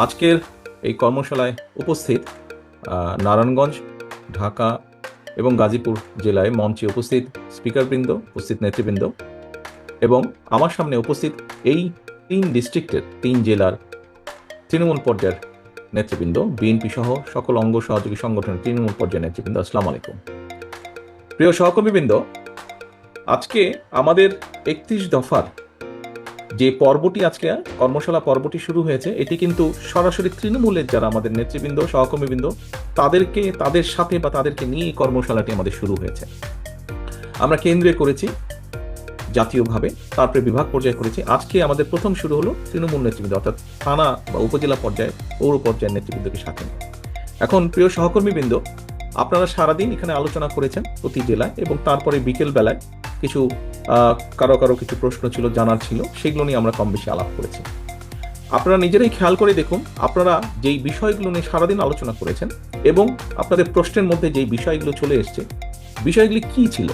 আজকের এই কর্মশালায় উপস্থিত নারায়ণগঞ্জ, ঢাকা এবং গাজীপুর জেলায় মঞ্চে উপস্থিত স্পিকারবৃন্দ, উপস্থিত নেতৃবৃন্দ এবং আমার সামনে উপস্থিত এই 3 ডিস্ট্রিক্টের 3 জেলার তৃণমূল পর্যায়ের নেতৃবৃন্দ, বিএনপি সহ সকল অঙ্গ সহযোগী সংগঠনের তৃণমূল পর্যায়ের নেতৃবৃন্দ, আসসালামু আলাইকুম। প্রিয় সহকর্মীবৃন্দ, আজকে আমাদের 31 দফার যে পর্বটি, আজকে কর্মশালা পর্বটি শুরু হয়েছে, এটি কিন্তু সরাসরি তৃণমূলের যারা আমাদের নেতৃবৃন্দ, সহকর্মীবৃন্দ, তাদের সাথে বা তাদেরকে নিয়ে এই কর্মশালাটি আমাদের শুরু হয়েছে। আমরা কেন্দ্রে করেছি, জাতীয়ভাবে, তারপরে বিভাগ পর্যায়ে করেছি। আজকে আমাদের প্রথম শুরু হলো তৃণমূল নেতৃবৃন্দ, অর্থাৎ থানা বা উপজেলা পর্যায়ে, পৌর পর্যায়ের নেতৃবৃন্দকে সাথে নিয়ে। এখন প্রিয় সহকর্মীবৃন্দ, আপনারা সারাদিন এখানে আলোচনা করেছেন প্রতি জেলায়, এবং তারপরে বিকেল বেলায় কিছু কারো কিছু প্রশ্ন ছিল, জানার ছিল, সেগুলো নিয়ে আমরা কম বেশি আলাপ করেছি। আপনারা নিজেরাই খেয়াল করে দেখুন, আপনারা যেই বিষয়গুলো নিয়ে সারাদিন আলোচনা করেছেন এবং আপনাদের প্রশ্নের মধ্যে যেই বিষয়গুলো চলে এসছে, বিষয়গুলি কি ছিল?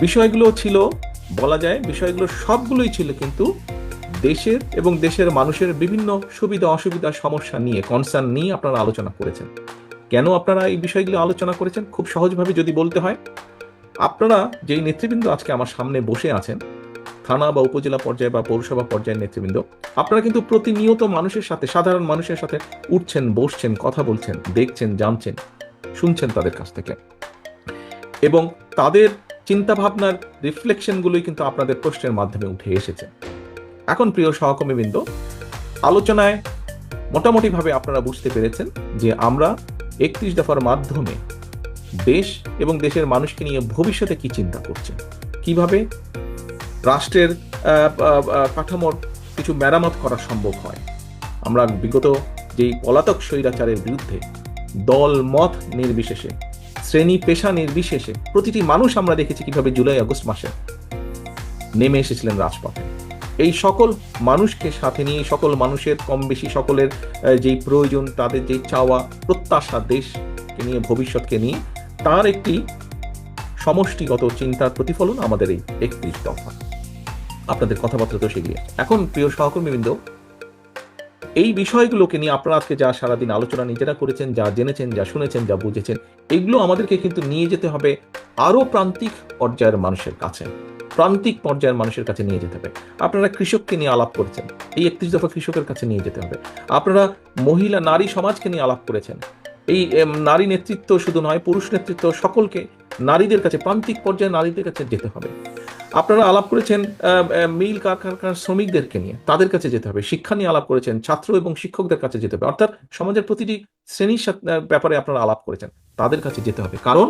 বিষয়গুলো ছিল, বলা যায় বিষয়গুলো সবগুলোই ছিল কিন্তু দেশের এবং দেশের মানুষের বিভিন্ন সুবিধা অসুবিধা, সমস্যা নিয়ে, কনসার্ন নিয়ে আপনারা আলোচনা করেছেন। কেন আপনারা এই বিষয়গুলো আলোচনা করেছেন? খুব সহজভাবে যদি বলতে হয়, আপনারা যেই নেতৃবৃন্দ আজকে আমার সামনে বসে আছেন, থানা বা উপজেলা পর্যায়ে বা পৌরসভা পর্যায়ের নেতৃবৃন্দ, আপনারা কিন্তু প্রতিনিয়ত মানুষের সাথে, সাধারণ মানুষের সাথে উঠছেন, বসছেন, কথা বলছেন, দেখছেন, জানছেন, শুনছেন তাদের কাছ থেকে, এবং তাদের চিন্তা ভাবনার রিফ্লেকশনগুলোই কিন্তু আপনাদের প্রশ্নের মাধ্যমে উঠে এসেছে। এখন প্রিয় সহকর্মীবৃন্দ, আলোচনায় মোটামুটিভাবে আপনারা বুঝতে পেরেছেন যে আমরা 31 দফার মাধ্যমে দেশ এবং দেশের মানুষকে নিয়ে ভবিষ্যতে কি চিন্তা করছে, কিভাবে রাষ্ট্রের কাঠামোর কিছু মেরামত করা সম্ভব হয়। আমরা বিগত যেই পলাতক স্বৈরাচারের বিরুদ্ধে দল মত নির্বিশেষে, শ্রেণী পেশা নির্বিশেষে প্রতিটি মানুষ আমরা দেখেছি কিভাবে জুলাই আগস্ট মাসে নেমে এসেছিলেন রাজপথে। এই সকল মানুষকে সাথে নিয়ে, সকল মানুষের কম বেশি সকলের যেই প্রয়োজন, তাদের যেই চাওয়া প্রত্যাশা, দেশকে নিয়ে, ভবিষ্যৎকে নিয়ে, তার একটি সমষ্টিগত চিন্তার প্রতিফলন আমাদের এই 31 দফা। আপনাদের কথাবার্তা তো সেগুলি। এখন প্রিয় সহকর্মীবৃন্দ, এই বিষয়গুলোকে নিয়ে আপনারা আজকে যা সারাদিন আলোচনা নিজেরা করেছেন, যা জেনেছেন, যা শুনেছেন, যা বুঝেছেন, এগুলো আমাদেরকে কিন্তু নিয়ে যেতে হবে আরো প্রান্তিক পর্যায়ের মানুষের কাছে, প্রান্তিক পর্যায়ের মানুষের কাছে নিয়ে যেতে হবে। আপনারা কৃষককে নিয়ে আলাপ করেছেন, এই 31 দফা কৃষকের কাছে নিয়ে যেতে হবে। আপনারা মহিলা, নারী সমাজকে নিয়ে আলাপ করেছেন, এই নারী নেতৃত্ব শুধু নয়, পুরুষ নেতৃত্ব, সকলকে, নারীদের কাছে, প্রান্তিক পর্যায়ে নারীদের কাছে যেতে হবে। আপনারা আলাপ করেছেন মিল কারখানার শ্রমিকদেরকে নিয়ে, তাদের কাছে যেতে হবে। শিক্ষা নিয়ে আলাপ করেছেন, ছাত্র এবং শিক্ষকদের কাছে যেতে হবে, অর্থাৎ সমাজের প্রতিটি শ্রেণীর ব্যাপারে আপনারা আলাপ করেছেন, তাদের কাছে যেতে হবে। কারণ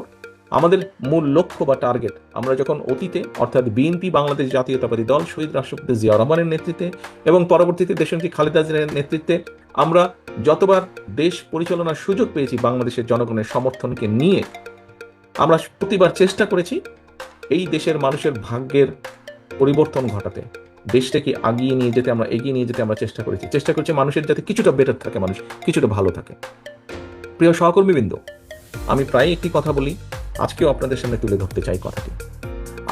আমাদের মূল লক্ষ্য বা টার্গেট, আমরা যখন অতীতে, অর্থাৎ বিএনপি, বাংলাদেশ জাতীয়তাবাদী দল, শহীদ রাষ্ট্রপতি জিয়া রহমানের নেতৃত্বে এবং পরবর্তীতে দেশনেত্রী খালেদা জিয়ার নেতৃত্বে আমরা যতবার দেশ পরিচালনার সুযোগ পেয়েছি, বাংলাদেশের জনগণের সমর্থনকে নিয়ে আমরা প্রতিবার চেষ্টা করেছি এই দেশের মানুষের ভাগ্যের পরিবর্তন ঘটাতে, দেশটাকে এগিয়ে নিয়ে যেতে আমরা চেষ্টা করেছি মানুষের যাতে কিছুটা বেটার থাকে, মানুষ কিছুটা ভালো থাকে। প্রিয় সহকর্মীবৃন্দ, আমি প্রায় একটি কথা বলি, আজকেও আপনাদের সামনে তুলে ধরতে চাই কথাটি।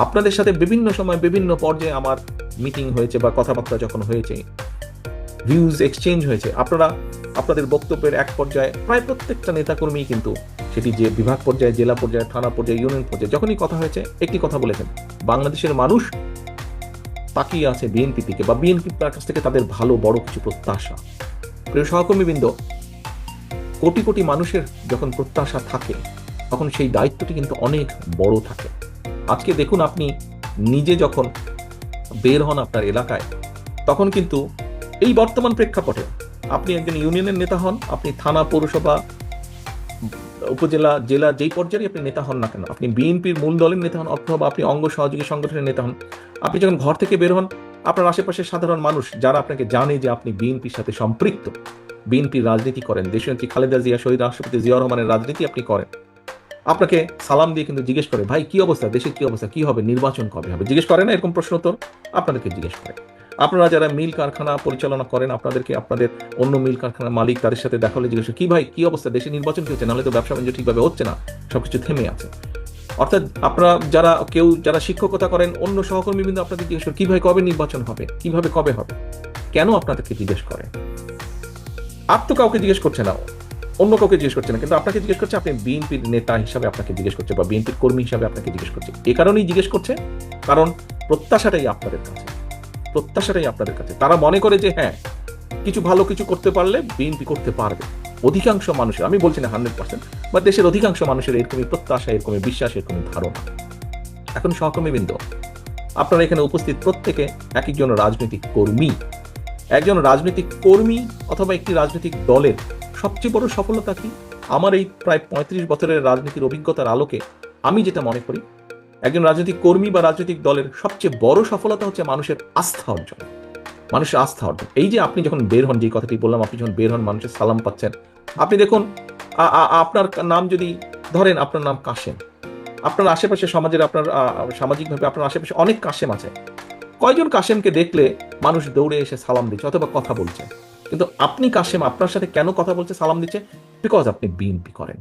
আপনাদের সাথে বিভিন্ন সময়, বিভিন্ন পর্যায়ে আমার মিটিং হয়েছে বা কথাবার্তা যখন হয়েছে, ভিউজ এক্সচেঞ্জ হয়েছে, আপনারা আপনাদের বক্তব্যের এক পর্যায়ে প্রায় প্রত্যেকটা নেতাকর্মী কিন্তু, সেটি যে বিভাগ পর্যায়ে, জেলা পর্যায়ে, থানা পর্যায়ে, ইউনিয়ন পর্যায়ে, যখনই কথা হয়েছে একটি কথা বলেছেন, বাংলাদেশের মানুষ তাকিয়ে আছে বিএনপি থেকে, বা বিএনপির কাছ থেকে তাদের ভালো বড় কিছু প্রত্যাশা। প্রিয় সহকর্মীবৃন্দ, কোটি কোটি মানুষের যখন প্রত্যাশা থাকে, তখন সেই দায়িত্বটি কিন্তু অনেক বড় থাকে। আজকে দেখুন, আপনি নিজে যখন বের হন আপনার এলাকায়, তখন কিন্তু এই বর্তমান প্রেক্ষাপটে আপনি একজন ইউনিয়নের নেতা হন, আপনি থানা, পৌরসভা, উপজেলা, জেলা, যেই পর্যায়ে আপনি নেতা হন না কেন, আপনি বিএনপির মূল দলের নেতা হন অথবা আপনি অঙ্গ সহযোগী সংগঠনের নেতা হন, আপনি যখন ঘর থেকে বের হন, আপনার আশেপাশের সাধারণ মানুষ যারা আপনাকে জানে যে আপনি বিএনপির সাথে সম্পৃক্ত, বিএনপির রাজনীতি করেন, দেশনেত্রী খালেদা জিয়া, শহীদ রাষ্ট্রপতি জিয়া রহমানের রাজনীতি আপনি করেন, আপনাকে সালাম দিয়ে কিন্তু জিজ্ঞেস করে, ভাই কি অবস্থা, দেশের কি অবস্থা, কি হবে, নির্বাচন কবে হবে, জিজ্ঞেস করে না? এরকম প্রশ্ন তো আপনাদেরকে জিজ্ঞেস করে। আপনারা যারা মিল কারখানা পরিচালনা করেন, আপনাদেরকে আপনাদের অন্য মিল কারখানার মালিক, তাদের সাথে দেখা হলে জিজ্ঞেস, কি ভাই কি অবস্থা, দেশে নির্বাচন কি হচ্ছে, নাহলে তো ব্যবসা বাণিজ্য ঠিকভাবে হচ্ছে না, সবকিছু থেমে আছে। অর্থাৎ আপনারা যারা শিক্ষকতা করেন, অন্য সহকর্মীবৃন্দ আপনাদের জিজ্ঞেস করে, কি ভাই কবে নির্বাচন হবে, কিভাবে কবে হবে, কেন আপনাদেরকে জিজ্ঞেস করে? আর তো কাউকে জিজ্ঞেস করছে না, অন্য কাউকে জিজ্ঞেস করছে না, কিন্তু আপনাকে জিজ্ঞেস করছে, আপনি বিএনপির নেতা হিসাবে আপনাকে জিজ্ঞেস করছে, বা বিএনপির কর্মী হিসাবে আপনাকে জিজ্ঞেস করছে। এ কারণেই জিজ্ঞেস করছে, কারণ প্রত্যাশাটাই আপনাদের কাছে, প্রত্যাশাটাই আপনাদের কাছে। তারা মনে করে যে হ্যাঁ, কিছু ভালো কিছু করতে পারলে বিএনপি করতে পারবে। অধিকাংশ মানুষের, আমি বলছি না 100%, বা দেশের অধিকাংশ মানুষের এরকমই প্রত্যাশা, এরকমই বিশ্বাস, এরকমই ধারণা। এখন সহকর্মীবৃন্দ, আপনারা এখানে উপস্থিত প্রত্যেকে এক একজন রাজনৈতিক কর্মী। একজন রাজনৈতিক কর্মী অথবা একটি রাজনৈতিক দলের সবচেয়ে বড় সফলতা কি? আমার এই প্রায় 35 বছরের রাজনীতির অভিজ্ঞতার আলোকে আমি যেটা মনে করি, একজন রাজনৈতিক কর্মী বা রাজনৈতিক দলের সবচেয়ে বড় সফলতা হচ্ছে মানুষের আস্থা অর্জন। মানুষের আস্থা অর্জন। এই যে আপনি যখন বের হন, যে কথাটি বললাম, আপনি যখন বের হন মানুষের সালাম পাচ্ছেন, আপনি দেখুন আপনার নাম যদি ধরেন, আপনার নাম কাশেম, আপনার আশেপাশে সমাজের, আপনার সামাজিকভাবে আপনার আশেপাশে অনেক কাশেম আছে। কয়জন কাশেমকে দেখলে মানুষ দৌড়ে এসে সালাম দিচ্ছে অথবা কথা বলছে? কিন্তু আপনি কাশেম, আপনার সাথে কেন কথা বলছে, সালাম দিচ্ছে? বিকজ আপনি বিএনপি করেন,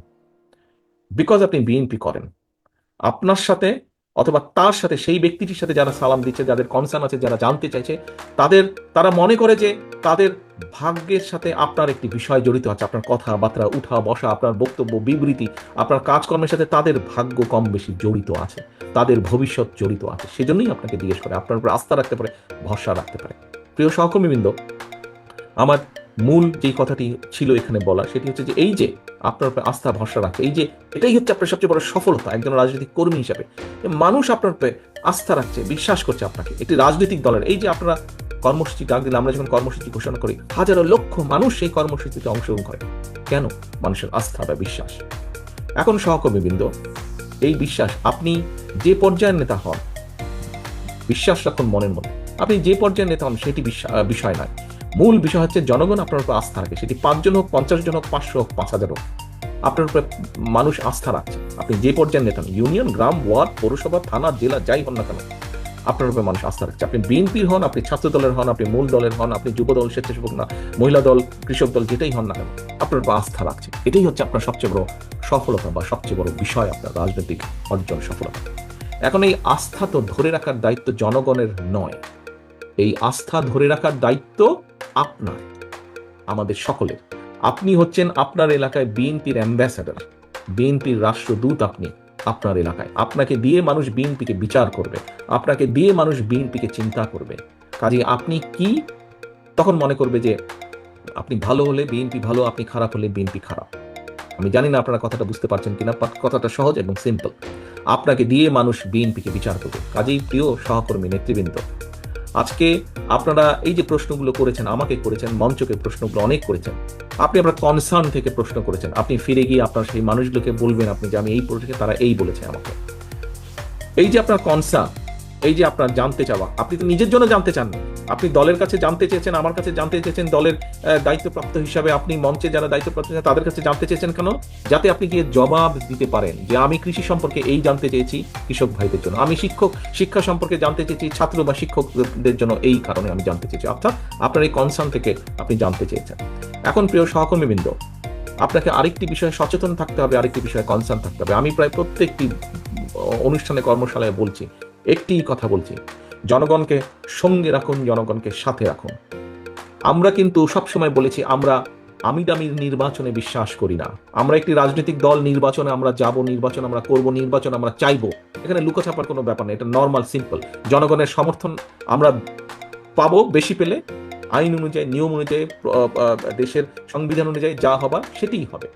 বিকজ আপনি বিএনপি করেন। আপনার সাথে অথবা তার সাথে, সেই ব্যক্তিটির সাথে যারা সালাম দিচ্ছে, যাদের কনসার্ন আছে, যারা জানতে চাইছে, তারা মনে করে যে তাদের ভাগ্যের সাথে আপনার একটি বিষয় জড়িত আছে। আপনার কথাবার্তা, উঠা বসা, আপনার বক্তব্য, বিবৃতি, আপনার কাজকর্মের সাথে তাদের ভাগ্য কম বেশি জড়িত আছে, তাদের ভবিষ্যৎ জড়িত আছে। সেজন্যই আপনাকে জিজ্ঞেস করে, আপনার উপর আস্থা রাখতে পারে, ভরসা রাখতে পারে। প্রিয় সহকর্মীবৃন্দ, আমার মূল যেই কথাটি ছিল এখানে বলা, সেটি হচ্ছে যে এই যে আপনার উপরে আস্থা ভরসা রাখে, এই যে এটাই হচ্ছে আপনার সবচেয়ে বড় সফলতা একজন রাজনৈতিক কর্মী হিসাবে। মানুষ আপনার উপরে আস্থা রাখছে, বিশ্বাস করছে আপনাকে। একটি রাজনৈতিক দলের এই যে আপনারা কর্মসূচি ডাক দিলে, আমরা যখন কর্মসূচি ঘোষণা করি, হাজারো লক্ষ মানুষ সেই কর্মসূচিতে অংশগ্রহণ করে। কেন? মানুষের আস্থা বা বিশ্বাস। এখন সহকর্মীবৃন্দ, এই বিশ্বাস, আপনি যে পর্যায়ের নেতা হন, বিশ্বাস রাখুন মনের মধ্যে। আপনি যে পর্যায়ের নেতা হন সেটি বিষয় নয়। মূল বিষয় হচ্ছে জনগণ আপনার উপর আস্থা রাখে। সেটি 5 জন হোক, 50 জন হোক, 500 হোক, 5000 হোক, আপনার উপরে মানুষ আস্থা রাখছে। আপনি যে পর্যায়ের নেতা হন, ইউনিয়ন, গ্রাম, ওয়ার্ড, পৌরসভা, থানা, জেলা, যাই হন না কেন, আপনার উপরে মানুষ আস্থা রাখছে। আপনি বিএনপির হন, আপনি ছাত্র দলের হন, আপনি মূল দলের হন, আপনি যুব দল, স্বেচ্ছাসেবক না, মহিলা দল, কৃষক দল, যেটাই হন না কেন, আপনার উপর আস্থা রাখছে। এটাই হচ্ছে আপনার সবচেয়ে বড় সফলতা বা সবচেয়ে বড় বিষয়, আপনার রাজনৈতিক অর্জন, সফলতা। এখন এই আস্থা তো ধরে রাখার দায়িত্ব জনগণের নয়, এই আস্থা ধরে রাখার দায়িত্ব আপনার, আমাদের সকলের। আপনি হচ্ছেন আপনার এলাকায় বিএনপির অ্যাম্বাসেডর, বিএনপির রাষ্ট্রদূত। আপনি আপনার এলাকায়, আপনাকে দিয়ে মানুষ বিএনপিকে বিচার করবে, আপনাকে দিয়ে মানুষ বিএনপিকে চিন্তা করবে। কাজে আপনি কি তখন মনে করবে যে আপনি ভালো হলে বিএনপি ভালো, আপনি খারাপ হলে বিএনপি খারাপ? আমি জানি না আপনারা কথাটা বুঝতে পারছেন কিনা। কথাটা সহজ এবং সিম্পল। আপনাকে দিয়ে মানুষ বিএনপিকে বিচার করবে। কাজেই প্রিয় সহকর্মী, নেতৃবৃন্দ, আজকে আপনারা এই যে প্রশ্নগুলো করেছেন, আমাকে করেছেন, মঞ্চকে প্রশ্নগুলো অনেক করেছেন, আপনি আপনার কনসার্ন থেকে প্রশ্ন করেছেন। আপনি ফিরে গিয়ে আপনার সেই মানুষগুলোকে বলবেন, আপনি যে আমি এই প্রশ্নে, তারা এই বলেছে আমাকে। এই যে আপনার কনসার্ন, এই যে আপনার জানতে চাওয়া, আপনি তো নিজের জন্য জানতে চান না, আপনি দলের কাছে জানতে চেয়েছেন, আমার কাছে জানতে চেয়েছেন, দলের দায়িত্বপ্রাপ্ত হিসাবে আপনি মঞ্চে যারা দায়িত্বপ্রাপ্ত তাদের কাছে জানতে চেয়েছেন। কেন? যাতে আপনি গিয়ে জবাব দিতে পারেন যে আমি কৃষি সম্পর্কে এই জানতে চেয়েছি কৃষক ভাইদের জন্য, আমি শিক্ষা সম্পর্কে জানতে চেয়েছি ছাত্র বা শিক্ষকদের জন্য, এই কারণে আমি জানতে চেয়েছি। অর্থাৎ আপনার এই কনসার্ন থেকে আপনি জানতে চেয়েছেন। এখন প্রিয় সহকর্মীবৃন্দ, আপনাকে আরেকটি বিষয়ে সচেতন থাকতে হবে, আরেকটি বিষয়ে কনসার্ন থাকতে হবে। আমি প্রায় প্রত্যেকটি অনুষ্ঠানে, কর্মশালায় বলছি, একটি কথা বলছি, জনগণকে সঙ্গে রাখুন, জনগণকে সাথে রাখুন। আমরা কিন্তু সবসময় বলেছি, আমরা আমি দামির নির্বাচনে বিশ্বাস করি না। আমরা একটি রাজনৈতিক দল, নির্বাচনে আমরা যাব, নির্বাচন আমরা করব, নির্বাচন আমরা চাইবো। এখানে লুকোছাপার কোনো ব্যাপার নেই, এটা নর্মাল, সিম্পল। জনগণের সমর্থন আমরা পাবো, বেশি পেলে আইন অনুযায়ী, নিয়ম অনুযায়ী, দেশের সংবিধান অনুযায়ী যা হবার সেটিই হবে।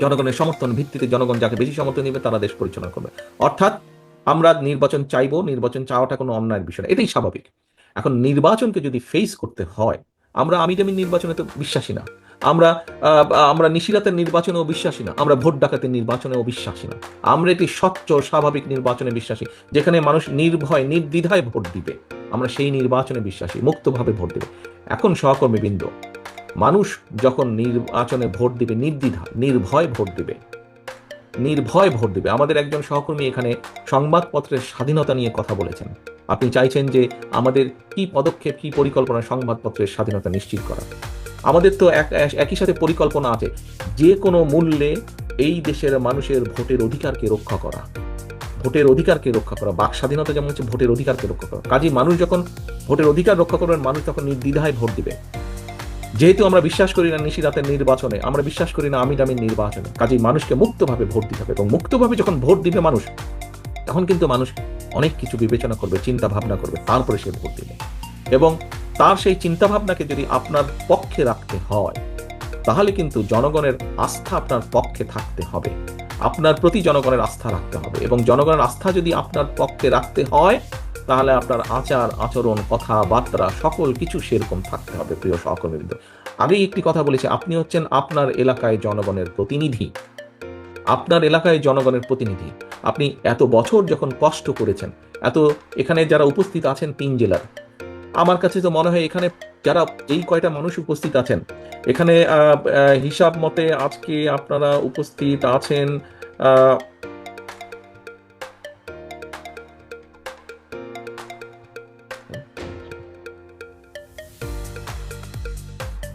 জনগণের সমর্থন ভিত্তিতে জনগণ যাকে বেশি সমর্থন নেবে তারা দেশ পরিচালনা করবে। অর্থাৎ আমরা নির্বাচন চাইবো, নির্বাচন চাওয়াটা কোনো অন্যায়ের বিষয় না, এটাই স্বাভাবিক। এখন নির্বাচনকে যদি ফেস করতে হয়, আমরা আমি নির্বাচনে তো বিশ্বাসী না, আমরা নিশিরাতের নির্বাচনেও বিশ্বাসী না, আমরা ভোট ডাকাতের নির্বাচনেও বিশ্বাসী না। আমরা একটি স্বচ্ছ স্বাভাবিক নির্বাচনে বিশ্বাসী, যেখানে মানুষ নির্ভয় নির্দ্বিধায় ভোট দিবে। আমরা সেই নির্বাচনে বিশ্বাসী, মুক্তভাবে ভোট দিবে। এখন সহকর্মীবৃন্দ, মানুষ যখন নির্বাচনে ভোট দিবে, নির্ভয় ভোট দিবে, নির্ভয় ভোট দিবে। আমাদের একজন সহকর্মী এখানে সংবাদপত্রের স্বাধীনতা নিয়ে কথা বলেছেন। আপনি চাইছেন যে আমাদের কি পদক্ষেপ, কি পরিকল্পনা সংবাদপত্রের স্বাধীনতা নিশ্চিত করা। আমাদের তো একই সাথে পরিকল্পনা আছে যে কোনো মূল্যে এই দেশের মানুষের ভোটের অধিকারকে রক্ষা করা, ভোটের অধিকারকে রক্ষা করা। বাক স্বাধীনতা যেমন হচ্ছে ভোটের অধিকারকে রক্ষা করা। কাজেই মানুষ যখন ভোটের অধিকার রক্ষা করবেন, মানুষ তখন নির্দ্বিধায় ভোট দিবে। যেহেতু আমরা বিশ্বাস করি না নিশিরাতের নির্বাচনে, আমরা বিশ্বাস করি না আমির নির্বাচনে, কাজেই মানুষকে মুক্তভাবে ভোট দিতে হবে, এবং মুক্তভাবে যখন ভোট দিবে মানুষ, তখন কিন্তু মানুষ অনেক কিছু বিবেচনা করবে, চিন্তা ভাবনা করবে, তারপরে সে ভোট দিবে। এবং তার সেই চিন্তা ভাবনাকে যদি আপনার পক্ষে রাখতে হয়, তাহলে কিন্তু জনগণের আস্থা আপনার পক্ষে থাকতে হবে, আপনার প্রতি জনগণের আস্থা রাখতে হবে। এবং জনগণের আস্থা যদি আপনার পক্ষে রাখতে হয়, তাহলে আপনার আচার আচরণ, কথাবার্তা সকল কিছু সেরকম থাকতে হবে। প্রিয় সহকর্মীবৃন্দ, আগেই একটি কথা বলেছি, আপনি হচ্ছেন আপনার এলাকায় জনগণের প্রতিনিধি, আপনার এলাকায় জনগণের প্রতিনিধি। আপনি এত বছর যখন কষ্ট করেছেন, এখানে যারা উপস্থিত আছেন 3 জেলার, আমার কাছে তো মনে হয় এখানে যারা এই কয়টা মানুষ উপস্থিত আছেন, এখানে হিসাব মতে আজকে আপনারা উপস্থিত আছেন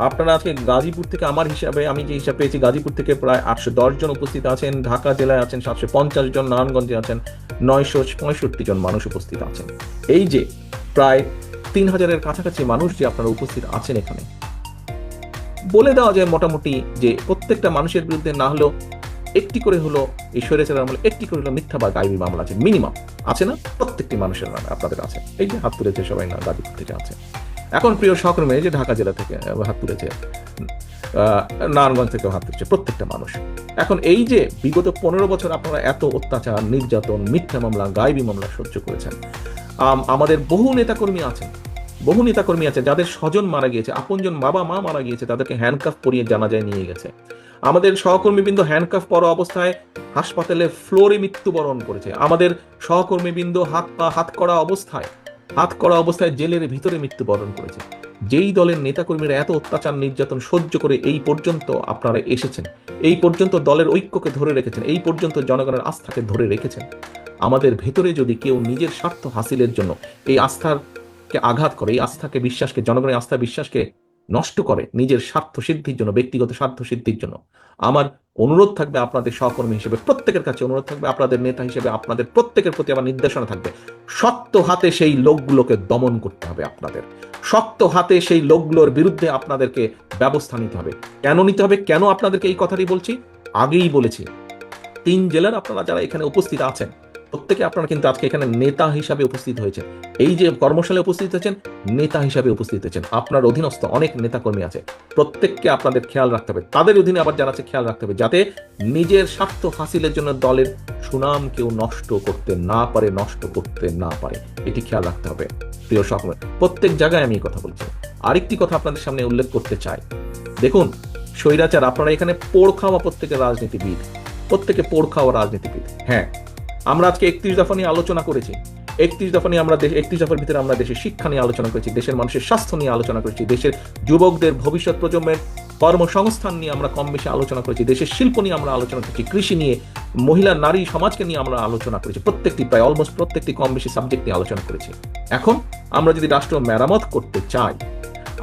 আপনারা আজকে গাজীপুর থেকে, আমার হিসাবে আমি যে হিসাব পেয়েছি, গাজীপুর থেকে প্রায় 810 জন উপস্থিত আছেন, ঢাকা জেলায় আছেন 750 জন, নারায়ণগঞ্জে আছেন 965 জন মানুষ উপস্থিত আছেন। এই যে প্রায় 3000-এর কাছাকাছি মানুষ যে আপনারা উপস্থিত আছেন এখানে, বলে দেওয়া যায় মোটামুটি যে প্রত্যেকটা মানুষের বিরুদ্ধে না হলেও একটি করে হলো এই স্বৈরাচার আমলে একটি করে হলো মিথ্যা বা গায়েবী মামলা আছে, মিনিমাম আছে না? প্রত্যেকটি মানুষের নামে আপনাদের আছে। এই যে হাত তুলেছে সবাই, না গাজীপুর থেকে আছে। এখন প্রিয় সহকর্মী, যে ঢাকা জেলা থেকে হাত তুলেছে, নারায়ণগঞ্জ থেকে হাত তুলেছে, প্রত্যেকটা মানুষ। এখন এই যে বিগত 15 বছর আপনারা এত অত্যাচার, নির্যাতন, মিথ্যা মামলা, গায়েবী মামলা সহ্য করেছেন, আমাদের বহু নেতাকর্মী আছে যাদের স্বজন মারা গিয়েছে, আপনজন বাবা মা মারা গিয়েছে, তাদেরকে হ্যান্ডকাফ পরিয়ে জানাজায় নিয়ে গেছে। আমাদের সহকর্মীবৃন্দ হ্যান্ডকাফ পরা অবস্থায় হাসপাতালে ফ্লোরে মৃত্যুবরণ করেছে। আমাদের সহকর্মীবৃন্দ হাত করা অবস্থায় জেলের ভিতরে মৃত্যুবরণ করেছে। যেই দলের নেতাকর্মীরা এত অত্যাচার নির্যাতন সহ্য করে এই পর্যন্ত আপনারা এসেছেন, এই পর্যন্ত দলের ঐক্যকে ধরে রেখেছেন, এই পর্যন্ত জনগণের আস্থাকে ধরে রেখেছেন, আমাদের ভেতরে যদি কেউ নিজের স্বার্থ হাসিলের জন্য এই আস্থাকে আঘাত করে, এই আস্থাকে, বিশ্বাসকে, জনগণের আস্থা বিশ্বাসকে নষ্ট করে নিজের স্বার্থ সিদ্ধির জন্য, ব্যক্তিগত স্বার্থ সিদ্ধির জন্য, আমার অনুরোধ থাকবে আপনাদের সহকর্মী হিসেবে প্রত্যেকের কাছে, অনুরোধ থাকবে আপনাদের নেতা হিসেবে আপনাদের প্রত্যেকের প্রতি আমার নির্দেশনা থাকবে, শক্ত হাতে সেই লোকগুলোকে দমন করতে হবে। আপনাদের শক্ত হাতে সেই লোকগুলোর বিরুদ্ধে আপনাদেরকে ব্যবস্থা নিতে হবে। কেন নিতে হবে, কেন আপনাদেরকে এই কথাটি বলছি? আগেই বলেছি, 3 জেলার আপনারা যারা এখানে উপস্থিত আছেন, প্রত্যেকে আপনারা কিন্তু আজকে এখানে নেতা হিসাবে উপস্থিত হয়েছেন। এই যে কর্মশালায় উপস্থিত হয়েছেন, নেতা হিসাবে উপস্থিত হয়েছেন। আপনার অধীনস্থ অনেক নেতাকর্মী আছে, প্রত্যেককে আপনাদের খেয়াল রাখতে হবে। তাদের অধীনে আবার যারা আছে, খেয়াল রাখতে হবে যাতে নিজের স্বার্থ হাসিলের জন্য দলের সুনাম কেউ নষ্ট করতে না পারে, এটি খেয়াল রাখতে হবে। প্রিয় সহকর্মী, প্রত্যেক জায়গায় আমি এই কথা বলছি। আরেকটি কথা আপনাদের সামনে উল্লেখ করতে চাই, দেখুন স্বৈরাচার, আপনারা এখানে পোড় খাওয়া প্রত্যেকের রাজনীতিবিদ, প্রত্যেকে পোড় খাওয়া রাজনীতিবিদ। হ্যাঁ, আমরা আজকে 31 দফা নিয়ে আলোচনা করেছি। 31 দফা নিয়ে আমরা 31 দফার ভিতরে আমরা দেশের শিক্ষা নিয়ে আলোচনা করেছি, দেশের মানুষের স্বাস্থ্য নিয়ে আলোচনা করেছি, দেশের যুবকদের ভবিষ্যৎ প্রজন্মের কর্মসংস্থান নিয়ে আমরা কম বেশি আলোচনা করেছি, দেশের শিল্প নিয়ে আমরা আলোচনা করেছি, কৃষি নিয়ে, মহিলা নারী সমাজকে নিয়ে আমরা আলোচনা করেছি, প্রত্যেকটি প্রায় অলমোস্ট প্রত্যেকটি কম বেশি সাবজেক্ট নিয়ে আলোচনা করেছি। এখন আমরা যদি রাষ্ট্র মেরামত করতে চাই,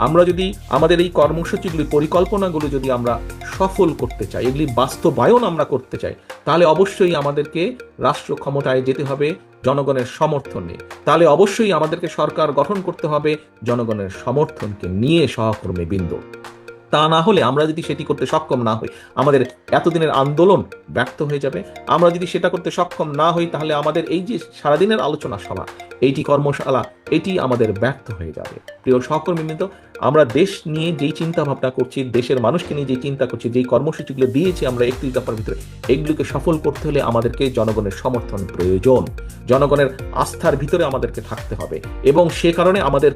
আমরা যদি আমাদের এই কর্মসূচিগুলি, পরিকল্পনাগুলো যদি আমরা সফল করতে চাই, এগুলি বাস্তবায়ন আমরা করতে চাই, তাহলে অবশ্যই আমাদেরকে রাষ্ট্র ক্ষমতায় যেতে হবে জনগণের সমর্থন নিয়ে। তাহলে অবশ্যই আমাদেরকে সরকার গঠন করতে হবে জনগণের সমর্থনকে নিয়ে, সহকর্মীবৃন্দ। তা না হলে, আমরা যদি সেটি করতে সক্ষম না হই, আমাদের এতদিনের আন্দোলন ব্যর্থ হয়ে যাবে। আমরা যদি সেটা করতে সক্ষম না হই, তাহলে আমাদের এই যে সারাদিনের আলোচনা সভা, এইটি কর্মশালা, এটি আমাদের ব্যর্থ হয়ে যাবে। প্রিয় সহকর্মীবৃন্দ, আমরা দেশ নিয়ে যেই চিন্তা ভাবনা করছি, দেশের মানুষকে নিয়ে যেই চিন্তা করছি, যেই কর্মসূচিগুলো দিয়েছি আমরা 31 দফার ভিতরে, এগুলোকে সফল করতে হলে আমাদেরকে জনগণের সমর্থন প্রয়োজন, জনগণের আস্থার ভিতরে আমাদেরকে থাকতে হবে। এবং সে কারণে আমাদের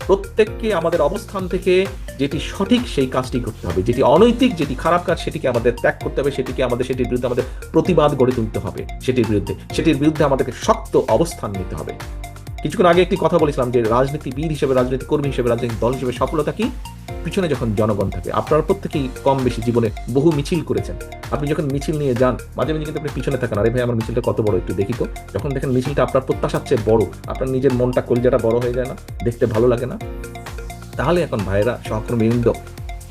প্রত্যেককে আমাদের অবস্থান থেকে যেটি সঠিক সেই কাজটি করতে হবে, যেটি অনৈতিক, যেটি খারাপ কাজ, সেটিকে আমাদের ত্যাগ করতে হবে, সেটির বিরুদ্ধে আমাদের প্রতিবাদ গড়ে তুলতে হবে, সেটির বিরুদ্ধে আমাদেরকে শক্ত অবস্থান নিতে হবে। কিছুক্ষণ আগে একটি কথা বলেছিলাম যে রাজনীতিবিদ হিসেবে, রাজনীতি কর্মী হিসেবে, রাজনৈতিক দল হিসেবে সফলতা কি? পিছনে যখন জনগণ থাকে। আপনারা প্রত্যেকেই কম বেশি জীবনে বহু মিছিল করেছেন। আপনি যখন মিছিল নিয়ে যান, মাঝে মাঝে কিন্তু আপনি পিছনে থাকেন, আরে ভাই আমার মিছিলটা কত বড়, একটু দেখি তো। যখন দেখেন মিছিলটা আপনার প্রত্যাশার চেয়ে বড়, আপনার নিজের মনটা, কলজাটা বড় হয়ে যায় না? দেখতে ভালো লাগে না? তাহলে এখন ভাইরা, সহকর্মীবৃন্দ,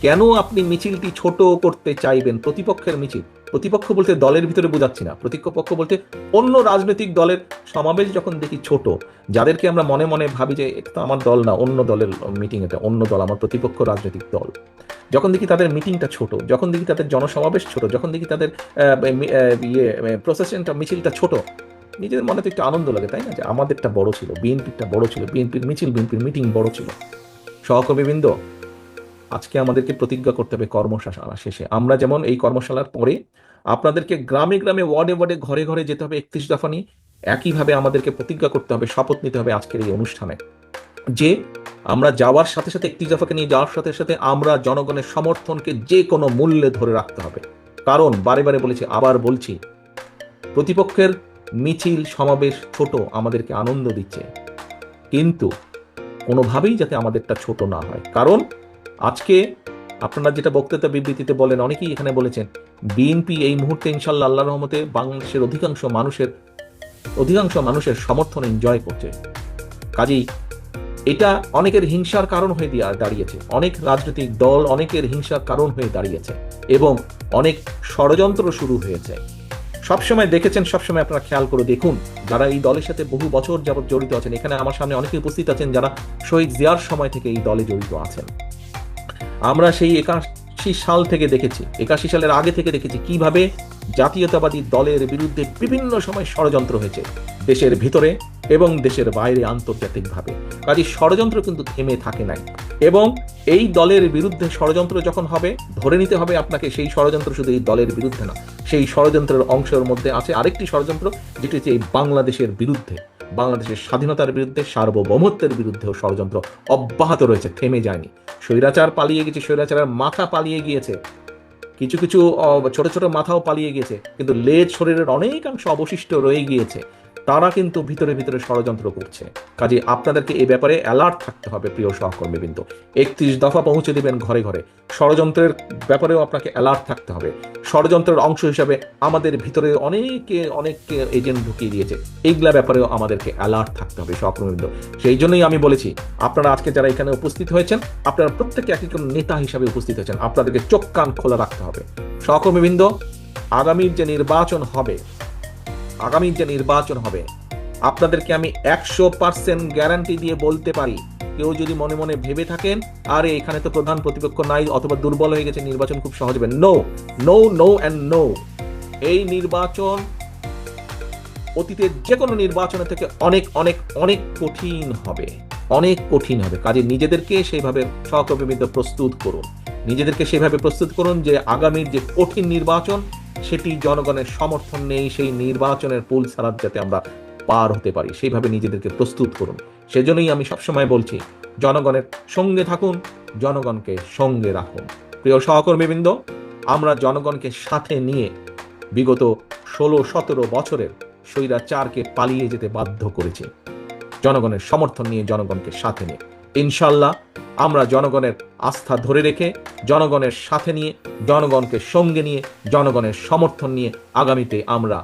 কেন আপনি মিছিলটি ছোট করতে চাইবেন? প্রতিপক্ষের মিছিল প্রতিপক্ষ বলতে দলের ভিতরে বোঝাচ্ছি না, প্রতিপক্ষ বলতে অন্য রাজনৈতিক দলের সমাবেশ যখন দেখি ছোট, যাদেরকে আমরা মনে মনে ভাবি যে এটা তো আমার দল না, অন্য দলের মিটিং, এটা অন্য দল, আমার প্রতিপক্ষ রাজনৈতিক দল, যখন দেখি তাদের মিটিংটা ছোট, যখন দেখি তাদের জনসমাবেশ ছোট, যখন দেখি তাদের প্রসেশনটা মিছিলটা ছোট, নিজের মনে তো একটু আনন্দ লাগে, তাই না? যে আমাদেরটা বড় ছিল, বিএনপিটা বড় ছিল, বিএনপির মিছিল, বিএনপির মিটিং বড় ছিল। সহকর্মীবৃন্দ, আজকে আমাদেরকে প্রতিজ্ঞা করতে হবে কর্মশালা শেষে, আমরা যেমন এই কর্মশালার পরে আপনাদেরকে গ্রামে গ্রামে, ওয়ার্ডে ওয়ার্ডে, ঘরে ঘরে যেতে হবে 31 দফা নিয়ে, একইভাবে আমাদেরকে প্রতিজ্ঞা করতে হবে, শপথ নিতে হবে আজকের এই অনুষ্ঠানে, যে আমরা যাওয়ার সাথে সাথে, 31 দফাকে নিয়ে যাওয়ার সাথে সাথে আমরা জনগণের সমর্থনকে যে কোনো মূল্যে ধরে রাখতে হবে। কারণ বারে বারে বলেছি, আবার বলছি, প্রতিপক্ষের মিছিল সমাবেশ ছোট, আমাদেরকে আনন্দ দিচ্ছে, কিন্তু কোনোভাবেই যাতে আমাদেরটা ছোট না হয়। কারণ আজকে আপনারা যেটা বক্তৃতা বিবৃতিতে বলেন, অনেকেই এখানে বলেছেন, বিএনপি এই মুহূর্তে ইনশাল্লাহ আল্লাহর রহমতে বাংলাদেশের অধিকাংশ মানুষের সমর্থন এনজয় করছে। কাজেই এটা অনেকের হিংসার কারণ হয়ে দাঁড়িয়েছে, অনেক রাজনৈতিক দল অনেকের হিংসার কারণ হয়ে দাঁড়িয়েছে, এবং অনেক ষড়যন্ত্র শুরু হয়েছে। সবসময় দেখেছেন, সবসময় আপনারা খেয়াল করে দেখুন, যারা এই দলের সাথে বহু বছর যাবৎ জড়িত আছেন, এখানে আমার সামনে অনেকে উপস্থিত আছেন যারা শহীদ জিয়ার সময় থেকে এই দলে জড়িত আছেন। আমরা সেই 81 সাল থেকে দেখেছি, 81 সালের আগে থেকে দেখেছি কিভাবে জাতীয়তাবাদী দলের বিরুদ্ধে বিভিন্ন সময় ষড়যন্ত্র হয়েছে, দেশের ভিতরে এবং দেশের বাইরে, আন্তর্জাতিকভাবে। কাজে ষড়যন্ত্র কিন্তু থেমে থাকে নাই, এবং এই দলের বিরুদ্ধে ষড়যন্ত্র যখন হবে, ধরে নিতে হবে আপনাকে সেই ষড়যন্ত্র শুধু এই দলের বিরুদ্ধে না, সেই ষড়যন্ত্রের অংশের মধ্যে আছে আরেকটি ষড়যন্ত্র, যেটি হচ্ছে এই বাংলাদেশের বিরুদ্ধে, বাংলাদেশের স্বাধীনতার বিরুদ্ধে, সার্বভৌমত্বের বিরুদ্ধেও ষড়যন্ত্র অব্যাহত রয়েছে, থেমে যায়নি। স্বৈরাচার পালিয়ে গেছে, স্বৈরাচারের মাথা পালিয়ে গিয়েছে, কিছু কিছু ছোট ছোট মাথাও পালিয়ে গিয়েছে, কিন্তু লেজ শরীরের অনেকাংশ অবশিষ্ট রয়ে গিয়েছে, তারা কিন্তু ভিতরে ভিতরে ষড়যন্ত্র করছে। কাজে আপনাদেরকে এই ব্যাপারে অ্যালার্ট থাকতে হবে প্রিয় সহকর্মীবৃন্দ। 31 দফা পৌঁছে দিবেন ঘরে ঘরে, ষড়যন্ত্রের ব্যাপারেও আপনাকে অ্যালার্ট থাকতে হবে। ষড়যন্ত্রের অংশ হিসাবে আমাদের ভিতরে অনেকে এজেন্ট ঢুকিয়ে দিয়েছে, এইগুলা ব্যাপারেও আমাদেরকে অ্যালার্ট থাকতে হবে সহকর্মীবৃন্দ। সেই জন্যই আমি বলেছি, আপনারা আজকে যারা এখানে উপস্থিত হয়েছেন, আপনারা প্রত্যেকে এক একজন নেতা হিসাবে উপস্থিত হয়েছেন, আপনাদেরকে চোখ কান খোলা রাখতে হবে সহকর্মীবৃন্দ। আগামীর যে নির্বাচন হবে, আপনাদেরকে আমি 100% গ্যারান্টি দিয়ে বলতে পারি, কেউ যদি মনে মনে ভেবে থাকেন আরে এখানে তো প্রধান প্রতিপক্ষ নাই অথবা দুর্বল হয়ে গেছে, নির্বাচন খুব সহজ হবে, no no no and no. এই নির্বাচন অতীতের যে কোনো নির্বাচনের থেকে অনেক অনেক অনেক কঠিন হবে, অনেক কঠিন হবে। কাজে নিজেদেরকে সেইভাবে সহকর্মীবৃন্দ প্রস্তুত করুন, যে আগামীর যে কঠিন নির্বাচন, সেটি জনগণের সমর্থন নেই, সেই নির্বাচনের পুল ছাড়াত যাতে আমরা পার হতে পারি, সেইভাবে নিজেদেরকে প্রস্তুত করুন। সেজন্যই আমি সবসময় বলছি, জনগণের সঙ্গে থাকুন, জনগণকে সঙ্গে রাখুন। প্রিয় সহকর্মীবৃন্দ, আমরা জনগণকে সাথে নিয়ে বিগত 16-17 বছরের স্বৈরাচারকে পালিয়ে যেতে বাধ্য করেছি, জনগণের সমর্থন নিয়ে, জনগণকে সাথে নিয়ে। ইনশাল্লাহ আমরা জনগণের আস্থা ধরে রেখে, জনগণের সাথে নিয়ে, জনগণকে সঙ্গে নিয়ে, জনগণের সমর্থন নিয়ে আগামীতে আমরা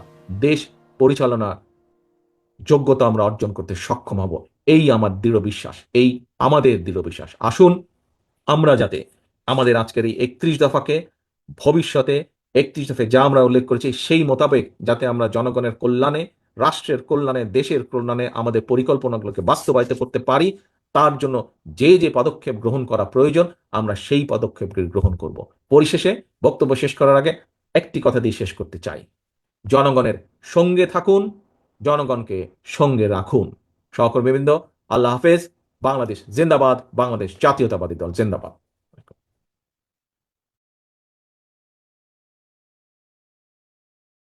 দেশ পরিচালনার যোগ্যতা আমরা অর্জন করতে সক্ষম হব, এই আমার দৃঢ় বিশ্বাস, এই আমাদের দৃঢ় বিশ্বাস। আসুন আমরা যাতে আমাদের আজকের এই 31 দফাকে ভবিষ্যতে 31 দফায় যা আমরা উল্লেখ করেছি সেই মোতাবেক যাতে আমরা জনগণের কল্যাণে, রাষ্ট্রের কল্যাণে, দেশের কল্যাণে আমাদের পরিকল্পনাগুলোকে বাস্তবায়িত করতে পারি, তার জন্য যে যে পদক্ষেপ গ্রহণ করা প্রয়োজন আমরা সেই পদক্ষেপগুলি গ্রহণ করব। পরিশেষে বক্তব্য শেষ করার আগে একটি কথা দিয়ে শেষ করতে চাই, জনগণের সঙ্গে থাকুন, জনগণকে সঙ্গে রাখুন। সহকর্মীবৃন্দ, আল্লাহ হাফেজ। বাংলাদেশ জিন্দাবাদ, বাংলাদেশ জাতীয়তাবাদী দল জিন্দাবাদ।